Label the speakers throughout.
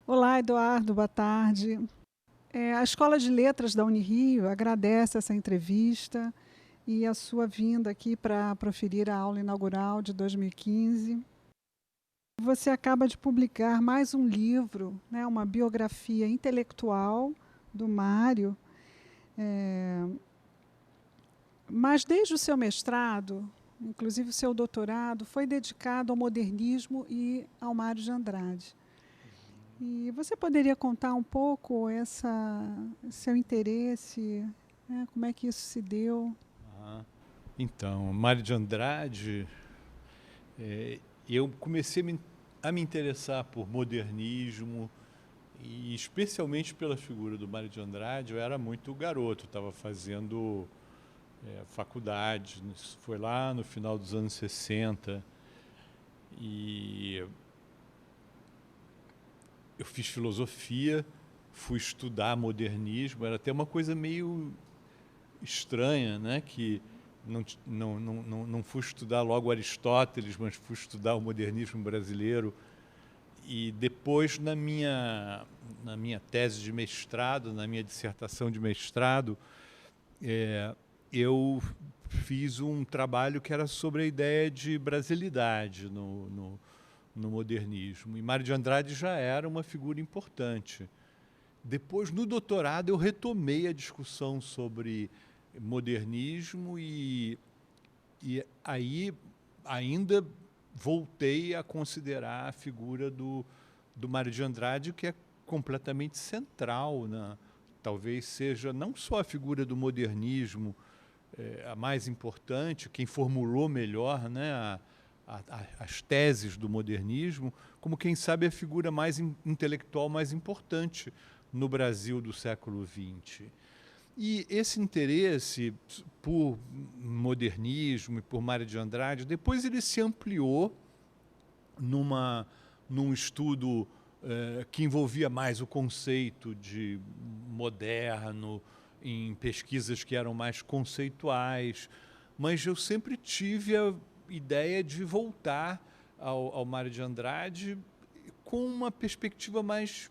Speaker 1: Olá, Eduardo, boa tarde. A Escola de Letras da Unirio agradece essa entrevista e a sua vinda aqui para proferir a aula inaugural de 2015. Você acaba de publicar mais um livro, né, uma biografia intelectual do Mário, mas desde o seu mestrado, inclusive o seu doutorado, foi dedicado ao modernismo e ao Mário de Andrade. E você poderia contar um pouco seu interesse, né? Como é que isso se deu?
Speaker 2: Ah, então, Mário de Andrade, eu comecei a me interessar por modernismo e especialmente pela figura do Mário de Andrade. Eu era muito garoto, estava fazendo faculdade, isso foi lá no final dos anos 60 e eu fiz filosofia, fui estudar modernismo, era até uma coisa meio estranha, né? Que não fui estudar logo Aristóteles, mas fui estudar o modernismo brasileiro. E depois, na minha tese de mestrado, na minha dissertação de mestrado, eu fiz um trabalho que era sobre a ideia de brasilidade no modernismo. E Mário de Andrade já era uma figura importante. Depois, no doutorado, eu retomei a discussão sobre modernismo e aí ainda voltei a considerar a figura do Mário de Andrade, que é completamente central, né? Talvez seja não só a figura do modernismo a mais importante, quem formulou melhor, né, as teses do modernismo, como quem sabe a figura mais intelectual mais importante no Brasil do século XX. E esse interesse por modernismo e por Mário de Andrade, depois ele se ampliou num estudo que envolvia mais o conceito de moderno, em pesquisas que eram mais conceituais, mas eu sempre tive a ideia de voltar ao Mário de Andrade com uma perspectiva mais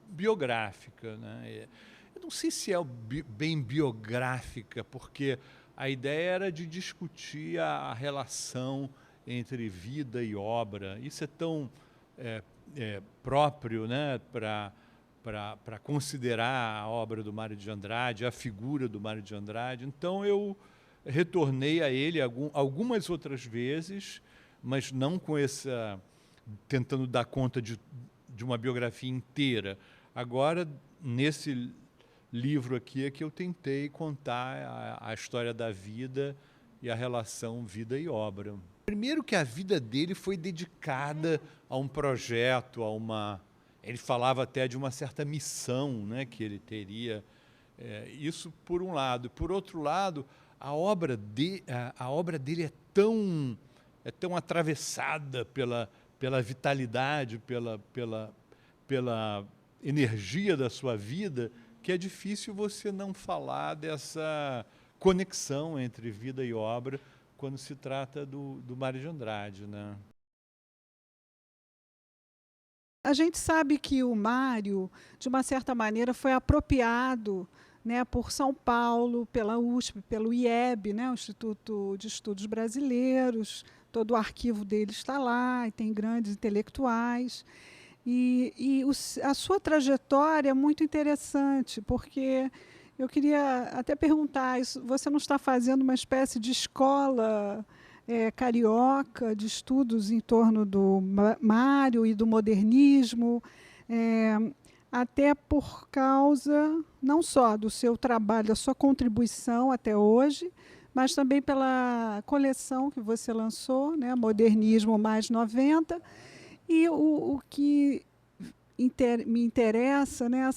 Speaker 2: biográfica, né? Eu não sei se é bem biográfica, porque a ideia era de discutir a relação entre vida e obra. Isso é tão próprio, né, para considerar a obra do Mário de Andrade, a figura do Mário de Andrade. Então eu retornei a ele algumas outras vezes, mas não com essa tentando dar conta de uma biografia inteira. Agora, nesse livro aqui é que eu tentei contar a história da vida e a relação vida e obra. Primeiro que a vida dele foi dedicada a um projeto, a uma... Ele falava até de uma certa missão, né, que ele teria. Isso por um lado. Por outro lado, a obra dele é tão atravessada pela vitalidade, pela energia da sua vida, que é difícil você não falar dessa conexão entre vida e obra quando se trata do Mário de Andrade, né?
Speaker 1: A gente sabe que o Mário, de uma certa maneira, foi apropriado, né, por São Paulo, pela USP, pelo IEB, né, o Instituto de Estudos Brasileiros. Todo o arquivo dele está lá, e tem grandes intelectuais. A sua trajetória é muito interessante, porque eu queria até perguntar, você não está fazendo uma espécie de escola carioca de estudos em torno do Mário e do modernismo, é, até por causa não só do seu trabalho, da sua contribuição até hoje, mas também pela coleção que você lançou, né, Modernismo mais 90, e o que me interessa, né,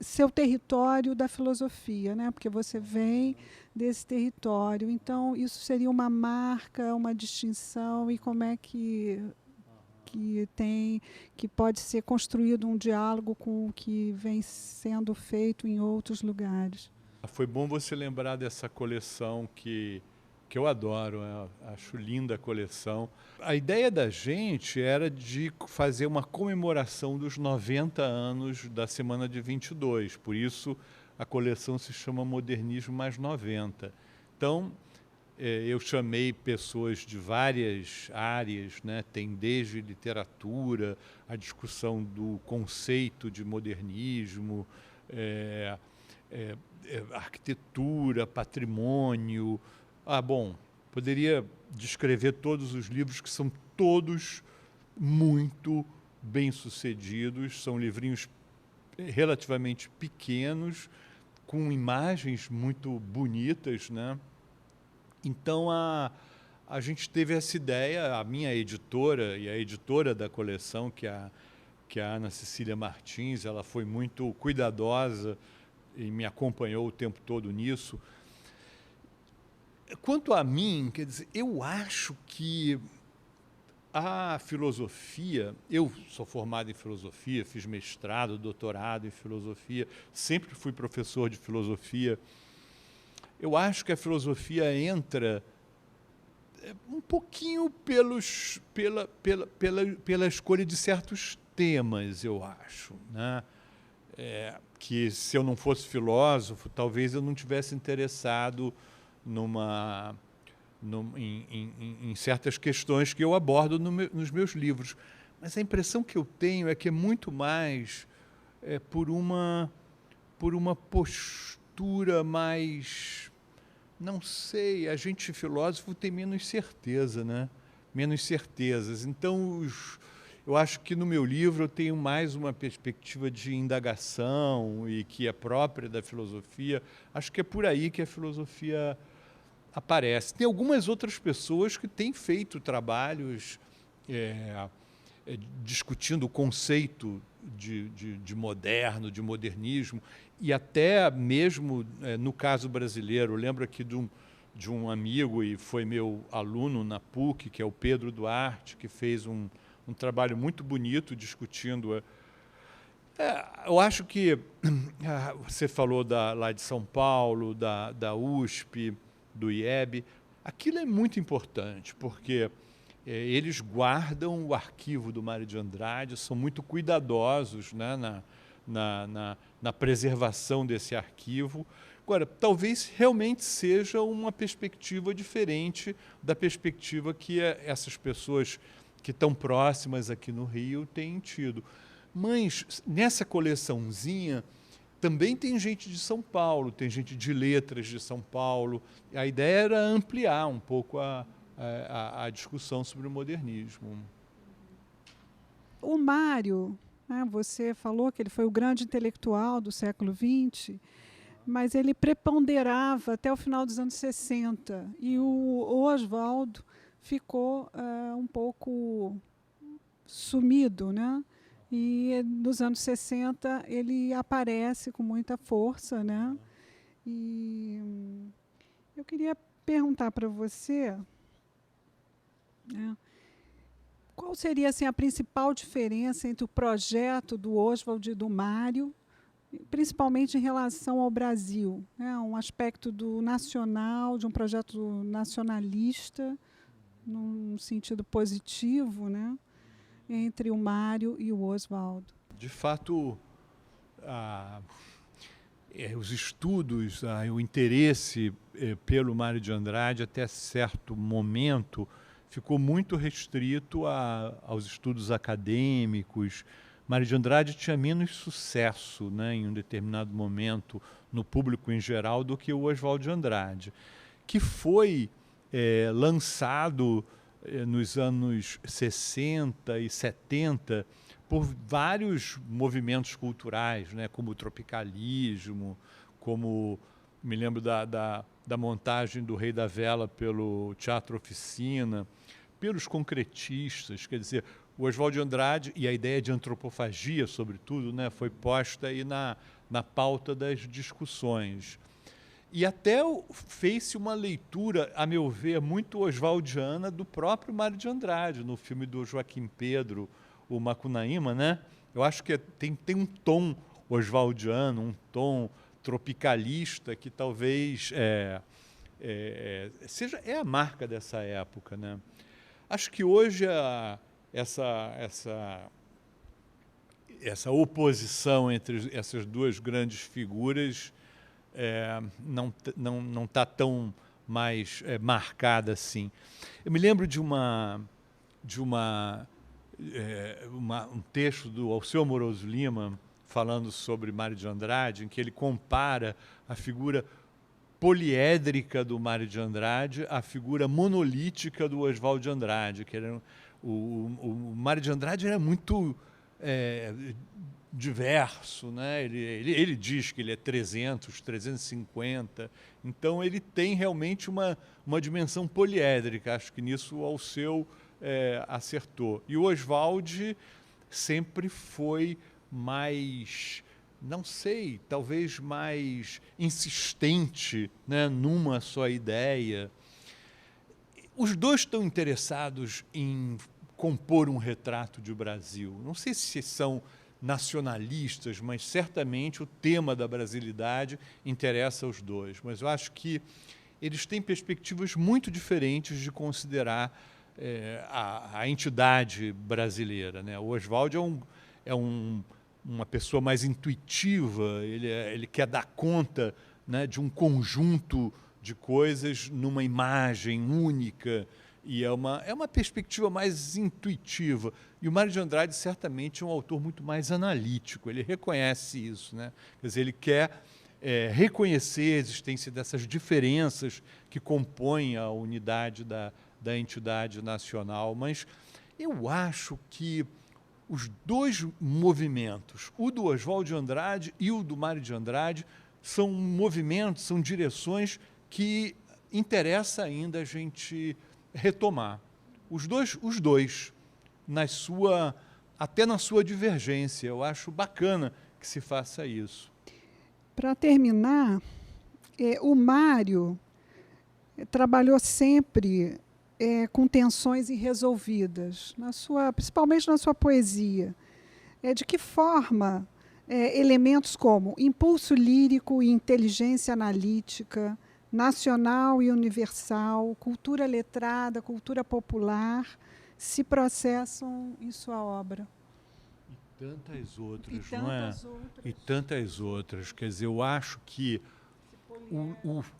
Speaker 1: seu território da filosofia, né, porque você vem desse território. Então, isso seria uma marca, uma distinção, e como é que pode ser construído um diálogo com o que vem sendo feito em outros lugares.
Speaker 2: Foi bom você lembrar dessa coleção que que eu adoro, acho linda a coleção. A ideia da gente era de fazer uma comemoração dos 90 anos da Semana de 22, por isso a coleção se chama Modernismo mais 90. Então, eu chamei pessoas de várias áreas, né? Tem desde literatura, a discussão do conceito de modernismo, arquitetura, patrimônio. Bom, poderia descrever todos os livros, que são todos muito bem-sucedidos, são livrinhos relativamente pequenos, com imagens muito bonitas, né? Então, a gente teve essa ideia, a minha editora e a editora da coleção, que é a Ana Cecília Martins, ela foi muito cuidadosa e me acompanhou o tempo todo nisso. Quanto a mim, quer dizer, eu acho que a filosofia, eu sou formado em filosofia, fiz mestrado, doutorado em filosofia, sempre fui professor de filosofia. Eu acho que a filosofia entra um pouquinho pela escolha de certos temas, eu acho, né? Que se eu não fosse filósofo, talvez eu não tivesse interessado em certas questões que eu abordo nos meus livros. Mas a impressão que eu tenho é que é muito mais por uma postura mais... Não sei, a gente filósofo tem menos certeza, né? Menos certezas. Então, eu acho que no meu livro eu tenho mais uma perspectiva de indagação e que é própria da filosofia. Acho que é por aí que a filosofia aparece. Tem algumas outras pessoas que têm feito trabalhos discutindo o conceito de moderno, de modernismo, e até mesmo no caso brasileiro. Eu lembro aqui de um amigo, e foi meu aluno na PUC, que é o Pedro Duarte, que fez um trabalho muito bonito discutindo. Eu acho que você falou lá de São Paulo, da USP, do IEB, aquilo é muito importante, porque eles guardam o arquivo do Mário de Andrade, são muito cuidadosos, né, na preservação desse arquivo. Agora, talvez realmente seja uma perspectiva diferente da perspectiva que essas pessoas que estão próximas aqui no Rio têm tido. Mas nessa coleçãozinha também tem gente de São Paulo, tem gente de letras de São Paulo. A ideia era ampliar um pouco a discussão sobre o modernismo.
Speaker 1: O Mário, né, você falou que ele foi o grande intelectual do século XX, mas ele preponderava até o final dos anos 60. E o Oswald ficou um pouco sumido, né? E nos anos 60 ele aparece com muita força, né? E eu queria perguntar para você, né, qual seria assim a principal diferença entre o projeto do Oswald e do Mário, principalmente em relação ao Brasil, né? Um aspecto do nacional, de um projeto nacionalista, num sentido positivo, né? Entre o Mário e o Oswald.
Speaker 2: De fato, os estudos, o interesse pelo Mário de Andrade, até certo momento, ficou muito restrito aos estudos acadêmicos. Mário de Andrade tinha menos sucesso, né, em um determinado momento, no público em geral, do que o Oswald de Andrade, que foi lançado nos anos 60 e 70 por vários movimentos culturais, né, como o tropicalismo, como me lembro da montagem do Rei da Vela pelo Teatro Oficina, pelos concretistas. Quer dizer, o Oswald de Andrade e a ideia de antropofagia, sobretudo, né, foi posta aí na pauta das discussões. E até fez-se uma leitura, a meu ver, muito oswaldiana do próprio Mário de Andrade, no filme do Joaquim Pedro, o Macunaíma, né? Eu acho que tem um tom oswaldiano, um tom tropicalista que talvez é a marca dessa época, né? Acho que hoje essa oposição entre essas duas grandes figuras não está tão mais marcada assim. Eu me lembro de um texto do Alceu Moroso Lima falando sobre Mário de Andrade, em que ele compara a figura poliédrica do Mário de Andrade à figura monolítica do Oswald de Andrade, que era o Mário de Andrade era muito diverso, né? Ele diz que ele é 300, 350, então ele tem realmente uma dimensão poliédrica. Acho que nisso o Alceu acertou. E o Oswald sempre foi mais, não sei, talvez mais insistente, né, numa só ideia. Os dois estão interessados em compor um retrato de Brasil. Não sei se são nacionalistas, mas certamente o tema da brasilidade interessa aos dois. Mas eu acho que eles têm perspectivas muito diferentes de considerar a entidade brasileira, né? O Oswald é uma pessoa mais intuitiva, ele quer dar conta, né, de um conjunto de coisas numa imagem única, e é uma perspectiva mais intuitiva. E o Mário de Andrade certamente é um autor muito mais analítico, ele reconhece isso, né? Quer dizer, ele quer reconhecer a existência dessas diferenças que compõem a unidade da entidade nacional, mas eu acho que os dois movimentos, o do Oswald de Andrade e o do Mário de Andrade, são movimentos, são direções que interessa ainda a gente retomar. Os dois até na sua divergência. Eu acho bacana que se faça isso.
Speaker 1: Para terminar, o Mário trabalhou sempre com tensões irresolvidas, principalmente na sua poesia. De que forma elementos como impulso lírico e inteligência analítica, nacional e universal, cultura letrada, cultura popular, se processam em sua obra?
Speaker 2: E tantas outras, não é? E tantas outras. Quer dizer, eu acho que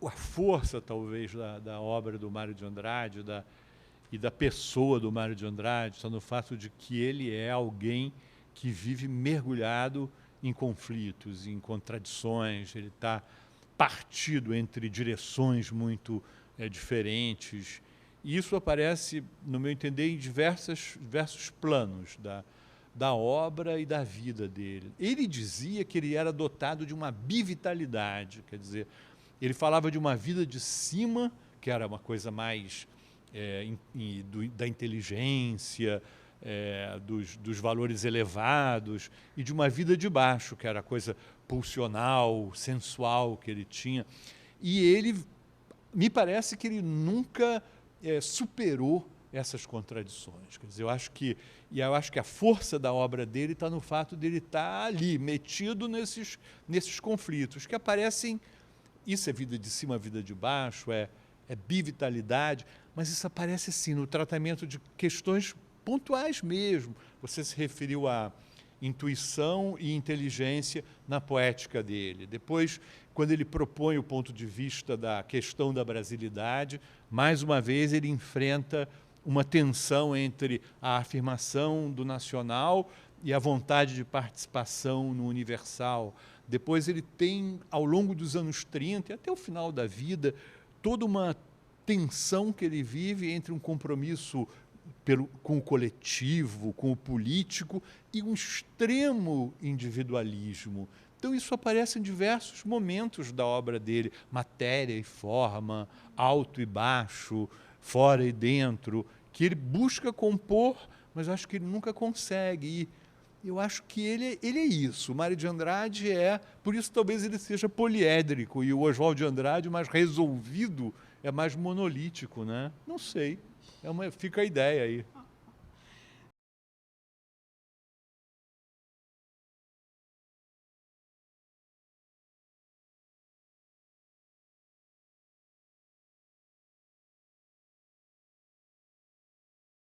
Speaker 2: a força, talvez, da obra do Mário de Andrade e da pessoa do Mário de Andrade está no fato de que ele é alguém que vive mergulhado em conflitos, em contradições, ele está partido entre direções muito diferentes. E isso aparece, no meu entender, em diversos planos da obra e da vida dele. Ele dizia que ele era dotado de uma bivitalidade, quer dizer, ele falava de uma vida de cima, que era uma coisa mais da inteligência, dos valores elevados, e de uma vida de baixo, que era a coisa pulsional, sensual que ele tinha. E ele, me parece que ele nunca superou essas contradições. Quer dizer, eu acho que a força da obra dele está no fato dele estar ali, metido nesses conflitos, que aparecem. Isso é vida de cima, vida de baixo, é bivitalidade, mas isso aparece assim no tratamento de questões pontuais mesmo. Você se referiu a intuição e inteligência na poética dele. Depois, quando ele propõe o ponto de vista da questão da brasilidade, mais uma vez ele enfrenta uma tensão entre a afirmação do nacional e a vontade de participação no universal. Depois ele tem, ao longo dos anos 30 e até o final da vida, toda uma tensão que ele vive entre um compromisso com o coletivo, com o político, e um extremo individualismo. Então isso aparece em diversos momentos da obra dele, matéria e forma, alto e baixo, fora e dentro, que ele busca compor, mas acho que ele nunca consegue. E eu acho que ele é isso. O Mário de Andrade por isso talvez ele seja poliédrico, e o Oswald de Andrade, mais resolvido, é mais monolítico, né? Não sei. Fica a ideia aí.